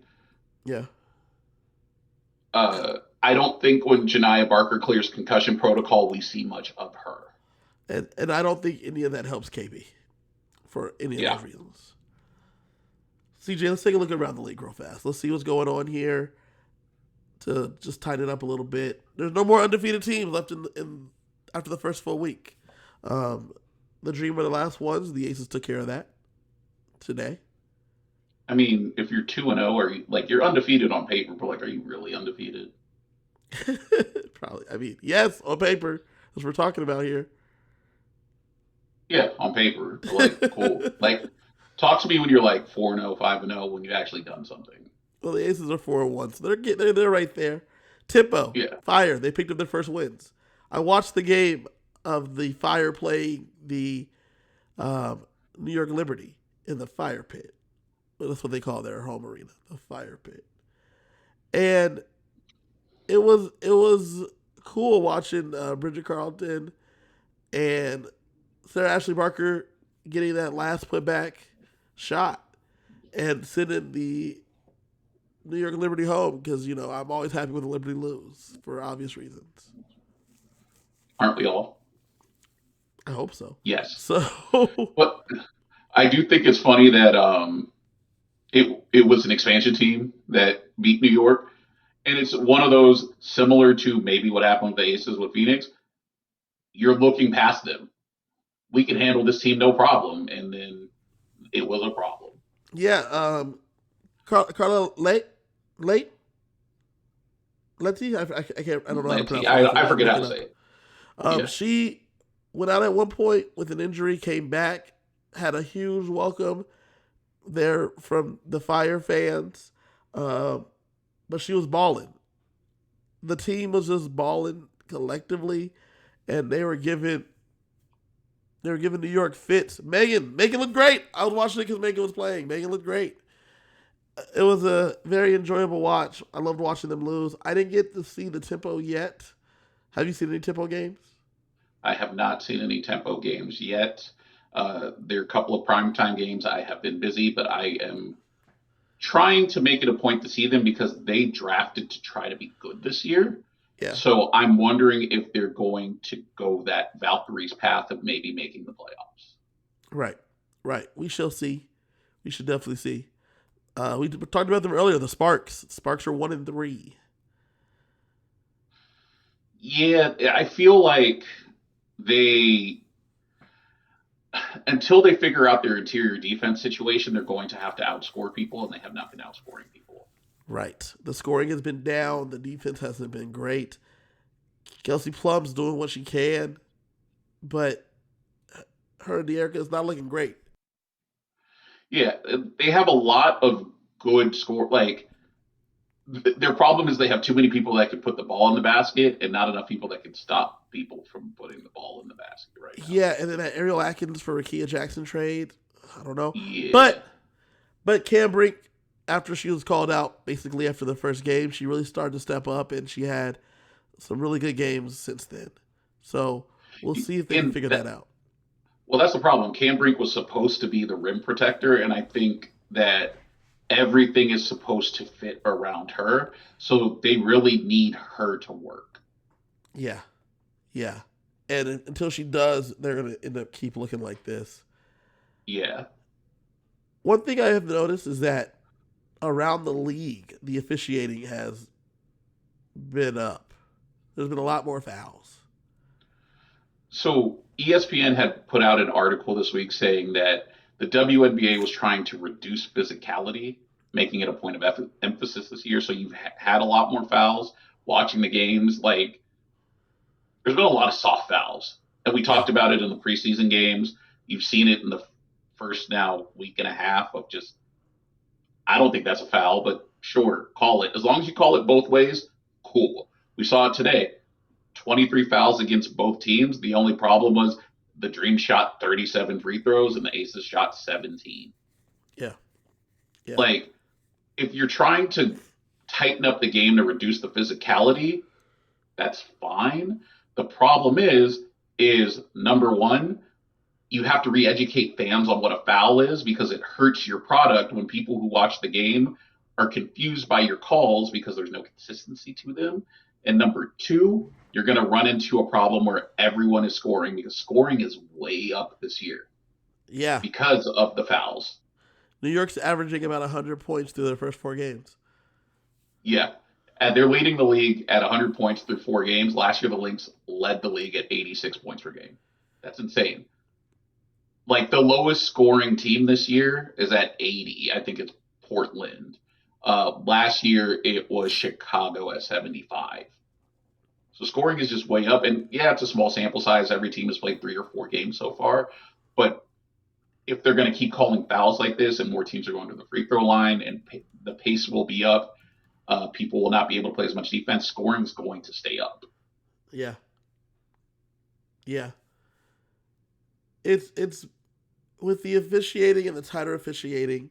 Speaker 2: Yeah.
Speaker 3: I don't think when Janiyah Barker clears concussion protocol, we see much of her.
Speaker 2: And I don't think any of that helps KB for any of those reasons. CJ, let's take a look around the league real fast. Let's see what's going on here to just tighten it up a little bit. There's no more undefeated teams left in after the first full week. The dream of the last ones, the Aces took care of that today.
Speaker 3: I mean, if you're 2-0, or you're undefeated on paper, but like, are you really undefeated?
Speaker 2: Probably. I mean, yes, on paper, as we're talking about here.
Speaker 3: Yeah, on paper. Like, cool. Like, talk to me when you're like 4-0, 5-0, when you've actually done something.
Speaker 2: Well, the Aces are 4-1, so they're right there. Tempo, Fire. They picked up their first wins. I watched the game of the Fire playing the New York Liberty in the Fire Pit. Well, that's what they call their home arena, the Fire Pit. And it was cool watching Bridget Carlton and Sarah Ashley Barker getting that last putback shot and sending the New York Liberty home, because, I'm always happy when the Liberty lose for obvious reasons.
Speaker 3: Aren't we all?
Speaker 2: I hope so.
Speaker 3: Yes.
Speaker 2: So,
Speaker 3: but I do think it's funny that it was an expansion team that beat New York, and it's one of those similar to maybe what happened with the Aces with Phoenix. You're looking past them. We can handle this team no problem, and then it was a problem.
Speaker 2: Yeah, Carla Letty? I don't know how to pronounce it.
Speaker 3: I forget how to say it.
Speaker 2: She went out at one point with an injury, came back, had a huge welcome there from the Fire fans, but she was balling. The team was just balling collectively, and they were giving New York fits. Megan looked great. I was watching it because Megan was playing. Megan looked great. It was a very enjoyable watch. I loved watching them lose. I didn't get to see the tempo yet. Have you seen any tempo games?
Speaker 3: I have not seen any tempo games yet. There are a couple of primetime games. I have been busy, but I am trying to make it a point to see them because they drafted to try to be good this year.
Speaker 2: Yeah.
Speaker 3: So I'm wondering if they're going to go that Valkyrie's path of maybe making the playoffs.
Speaker 2: Right. Right. We shall see. We should definitely see. We talked about them earlier. The Sparks. Sparks are 1-3.
Speaker 3: Yeah, I feel like they, until they figure out their interior defense situation, they're going to have to outscore people, and they have not been outscoring people.
Speaker 2: Right. The scoring has been down. The defense hasn't been great. Kelsey Plum's doing what she can, but her and De'Erica is not looking great.
Speaker 3: Yeah, they have a lot of good score. Like, their problem is they have too many people that can put the ball in the basket and not enough people that can stop people from putting the ball in the basket right now.
Speaker 2: Yeah, and then that Ariel Atkins for Rakia Jackson trade, I don't know.
Speaker 3: Yeah.
Speaker 2: But Cam Brink, after she was called out, basically after the first game, she really started to step up, and she had some really good games since then. So we'll see if they can figure that out.
Speaker 3: Well, that's the problem. Cam Brink was supposed to be the rim protector, and I think that everything is supposed to fit around her. So they really need her to work.
Speaker 2: Yeah. Yeah. And until she does, they're going to end up keep looking like this.
Speaker 3: Yeah.
Speaker 2: One thing I have noticed is that around the league, the officiating has been up. There's been a lot more fouls.
Speaker 3: So ESPN had put out an article this week saying that the WNBA was trying to reduce physicality, making it a point of emphasis this year. So you've had a lot more fouls watching the games. Like, there's been a lot of soft fouls. And we talked about it in the preseason games. You've seen it in the first now week and a half of just, I don't think that's a foul, but sure, call it. As long as you call it both ways, cool. We saw it today. 23 fouls against both teams. The only problem was the Dream shot 37 free throws and the Aces shot 17.
Speaker 2: Yeah.
Speaker 3: Like, if you're trying to tighten up the game to reduce the physicality, that's fine. The problem is number one, you have to re-educate fans on what a foul is because it hurts your product when people who watch the game are confused by your calls because there's no consistency to them. And number two, you're going to run into a problem where everyone is scoring because scoring is way up this year.
Speaker 2: Yeah.
Speaker 3: Because of the fouls.
Speaker 2: New York's averaging about 100 points through their first 4 games.
Speaker 3: Yeah. And they're leading the league at 100 points through 4 games. Last year, the Lynx led the league at 86 points per game. That's insane. Like, the lowest scoring team this year is at 80. I think it's Portland. Last year, it was Chicago at 75. So scoring is just way up. And yeah, it's a small sample size. Every team has played 3 or 4 games so far. But if they're going to keep calling fouls like this and more teams are going to the free throw line and the pace will be up, people will not be able to play as much defense. Scoring is going to stay up.
Speaker 2: Yeah. Yeah. It's with the officiating and the tighter officiating,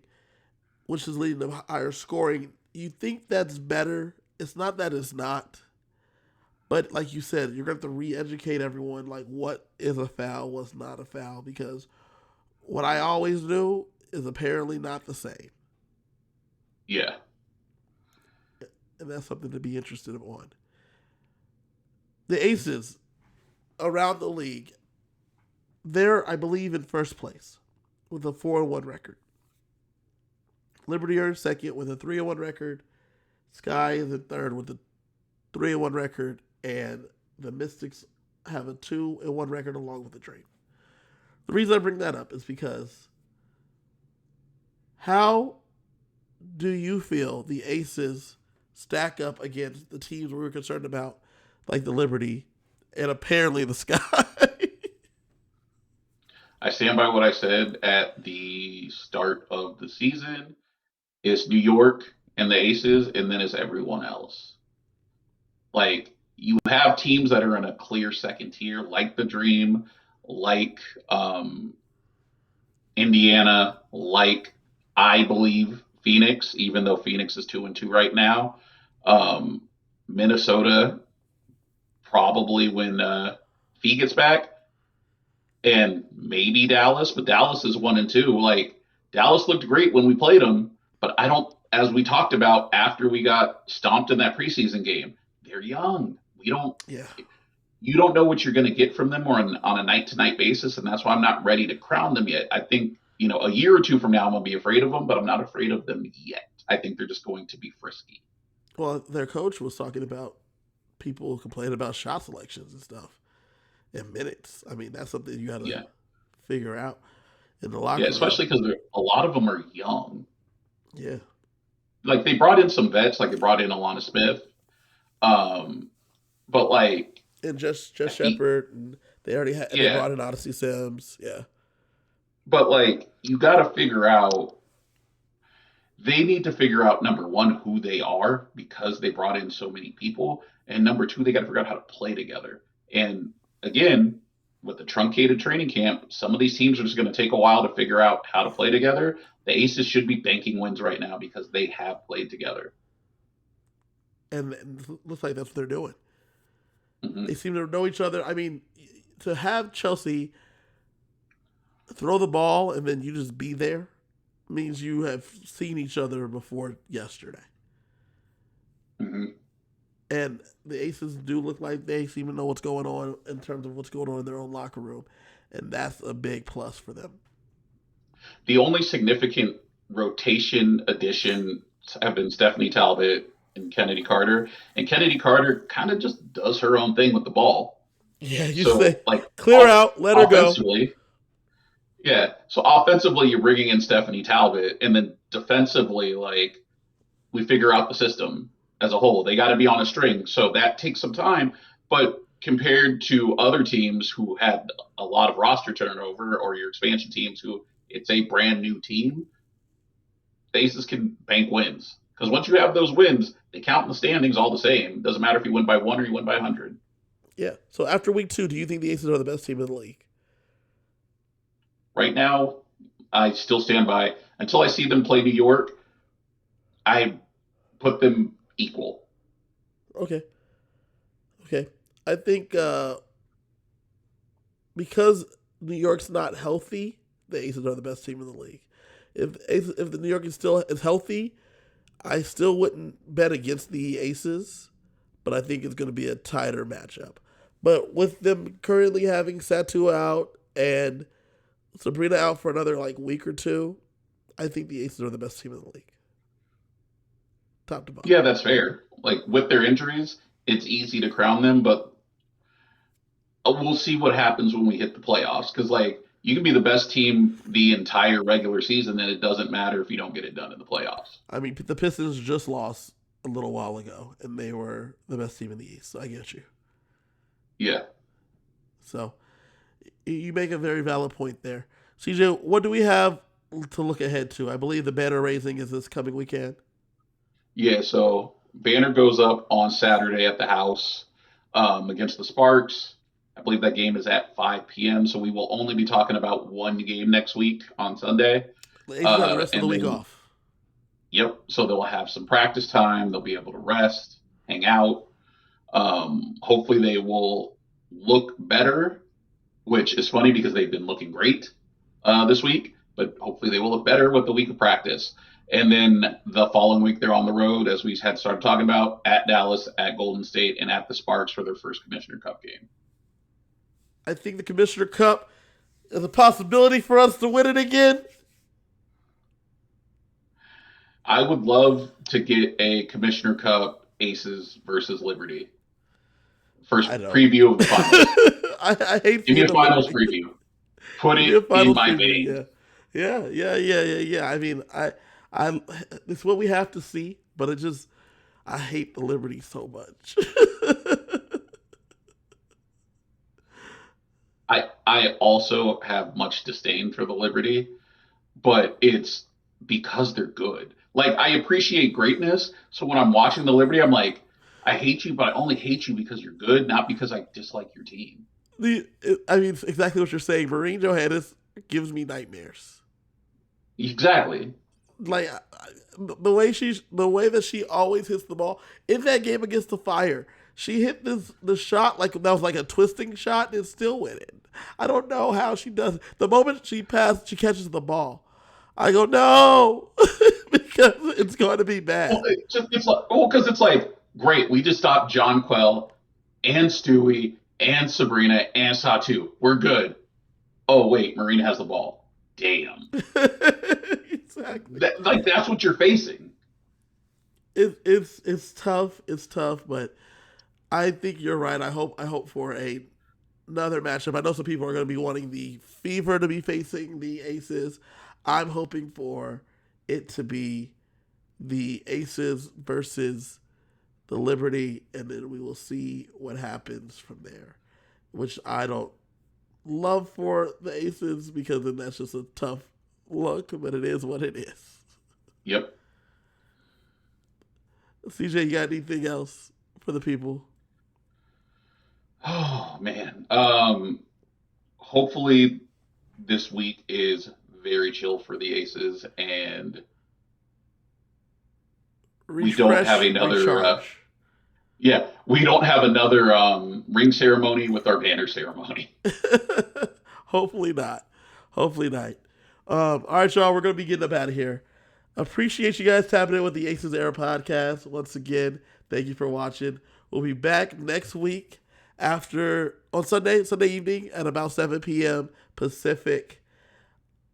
Speaker 2: which is leading to higher scoring, you think that's better. It's not that it's not. But like you said, you're going to have to re-educate everyone, like what is a foul, what's not a foul, because what I always knew is apparently not the same.
Speaker 3: Yeah.
Speaker 2: And that's something to be interested in. The Aces around the league, they're, I believe, in first place with a 4-1 record. Liberty are in second with a 3-1 record. Sky is in third with a 3-1 record. And the Mystics have a 2-1 record along with the Dream. The reason I bring that up is because how do you feel the Aces stack up against the teams we were concerned about, like the Liberty and apparently the Sky?
Speaker 3: I stand by what I said at the start of the season. It's New York and the Aces, and then it's everyone else. Like, you have teams that are in a clear second tier, like the Dream, like Indiana, like, I believe, Phoenix, even though Phoenix is 2-2 right now. Minnesota, probably when Fee gets back. And maybe Dallas, but Dallas is 1-2. Like, Dallas looked great when we played them, but I don't, as we talked about after we got stomped in that preseason game, they're young. We don't.
Speaker 2: Yeah.
Speaker 3: You don't know what you're going to get from them on a night to night basis, and that's why I'm not ready to crown them yet. I think a year or two from now I'm going to be afraid of them, but I'm not afraid of them yet. I think they're just going to be frisky.
Speaker 2: Well, their coach was talking about people complaining about shot selections and stuff in minutes. I mean, that's something you got to figure out in the locker room.
Speaker 3: Especially because a lot of them are young.
Speaker 2: Yeah.
Speaker 3: Like, they brought in some vets, like they brought in Alana Smith. But like.
Speaker 2: And just Shepard, and they already had. They brought in Odyssey Sims. Yeah.
Speaker 3: But like, you got to figure out. They need to figure out, number one, who they are, because they brought in so many people, and number two, they got to figure out how to play together. And again, with the truncated training camp, some of these teams are just going to take a while to figure out how to play together. The Aces should be banking wins right now because they have played together.
Speaker 2: And it looks like that's what they're doing.
Speaker 3: Mm-hmm.
Speaker 2: They seem to know each other. I mean, to have Chelsea throw the ball and then you just be there means you have seen each other before yesterday.
Speaker 3: Mm-hmm.
Speaker 2: And the Aces do look like they seem to know what's going on in terms of what's going on in their own locker room. And that's a big plus for them.
Speaker 3: The only significant rotation addition have been Stephanie Talbot and Chennedy Carter. And Chennedy Carter kind of just does her own thing with the ball.
Speaker 2: Yeah, you say, like, clear out, let her go.
Speaker 3: Yeah, so offensively, you're bringing in Stephanie Talbot, and then defensively, like, we figure out the system as a whole. They got to be on a string, so that takes some time. But compared to other teams who had a lot of roster turnover, or your expansion teams who it's a brand new team, the Aces can bank wins. Because once you have those wins, they count in the standings all the same. Doesn't matter if you win by 1 or you win by 100.
Speaker 2: Yeah. So after week 2, do you think the Aces are the best team in the league?
Speaker 3: Right now, I still stand by. Until I see them play New York, I put them equal.
Speaker 2: Okay. I think because New York's not healthy, the Aces are the best team in the league. If the New York is healthy, I still wouldn't bet against the Aces, but I think it's going to be a tighter matchup. But with them currently having Satu out and Sabrina out for another week or two, I think the Aces are the best team in the league. Top to bottom.
Speaker 3: Yeah, that's fair. Like, with their injuries, it's easy to crown them, but we'll see what happens when we hit the playoffs. Because, you can be the best team the entire regular season, and it doesn't matter if you don't get it done in the playoffs.
Speaker 2: I mean, the Pistons just lost a little while ago, and they were the best team in the East, so I get you.
Speaker 3: Yeah.
Speaker 2: So, you make a very valid point there. CJ, what do we have to look ahead to? I believe the banner raising is this coming weekend.
Speaker 3: Yeah, so banner goes up on Saturday at the house against the Sparks. I believe that game is at 5 p.m., so we will only be talking about one game next week on Sunday.
Speaker 2: The Aces have the rest of the week off.
Speaker 3: Yep, so they'll have some practice time. They'll be able to rest, hang out. Hopefully they will look better, which is funny because they've been looking great this week, but hopefully they will look better with the week of practice. And then the following week, they're on the road, as we had started talking about, at Dallas, at Golden State, and at the Sparks for their first Commissioner Cup game.
Speaker 2: I think the Commissioner Cup is a possibility for us to win it again.
Speaker 3: I would love to get a Commissioner Cup Aces versus Liberty. First preview of the finals.
Speaker 2: I hate
Speaker 3: Give me a finals preview. Put it in my vein.
Speaker 2: Yeah. I mean, it's what we have to see, but I hate the Liberty so much.
Speaker 3: I also have much disdain for the Liberty, but it's because they're good. I appreciate greatness, so when I'm watching the Liberty, I'm like, I hate you, but I only hate you because you're good, not because I dislike your team.
Speaker 2: I mean, it's exactly what you're saying. Maureen Johannes gives me nightmares.
Speaker 3: Exactly.
Speaker 2: The way that she always hits the ball in that game against the Fire, she hit the shot that was a twisting shot and it still went in. I don't know how she does it. The moment she catches the ball, I go, no, because it's going to be bad.
Speaker 3: Well, because it's great. We just stopped John Quell and Stewie and Sabrina and Satu. We're good. Oh, wait, Marina has the ball. Damn.
Speaker 2: Exactly.
Speaker 3: That's what you're facing.
Speaker 2: It's tough. It's tough, but I think you're right. I hope for another matchup. I know some people are going to be wanting the Fever to be facing the Aces. I'm hoping for it to be the Aces versus the Liberty, and then we will see what happens from there. Which I don't love for the Aces because then that's just a tough look, but it is what it is.
Speaker 3: Yep.
Speaker 2: CJ, you got anything else for the people?
Speaker 3: Oh man. Hopefully this week is very chill for the Aces, and we don't have another. We don't have another ring ceremony with our banner ceremony.
Speaker 2: Hopefully not. Hopefully not. All right, y'all. We're gonna be getting up out of here. Appreciate you guys tapping in with the Aces Era podcast. Once again, thank you for watching. We'll be back next week on Sunday evening at about 7 p.m. Pacific.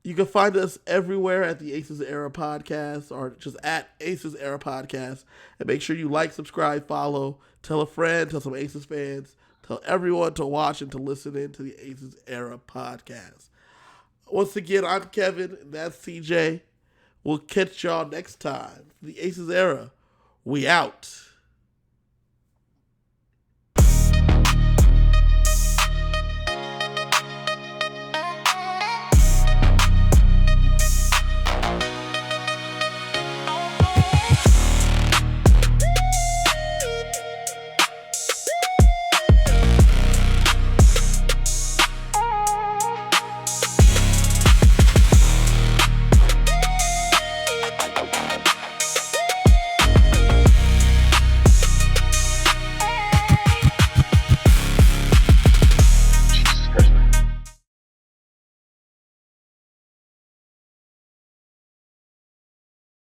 Speaker 2: You can find us everywhere at the Aces Era podcast or just at Aces Era podcast. And make sure you like, subscribe, follow, tell a friend, tell some Aces fans, tell everyone to watch and to listen in to the Aces Era podcast. Once again, I'm Kevin, and that's CJ. We'll catch y'all next time. The Aces Era, we out.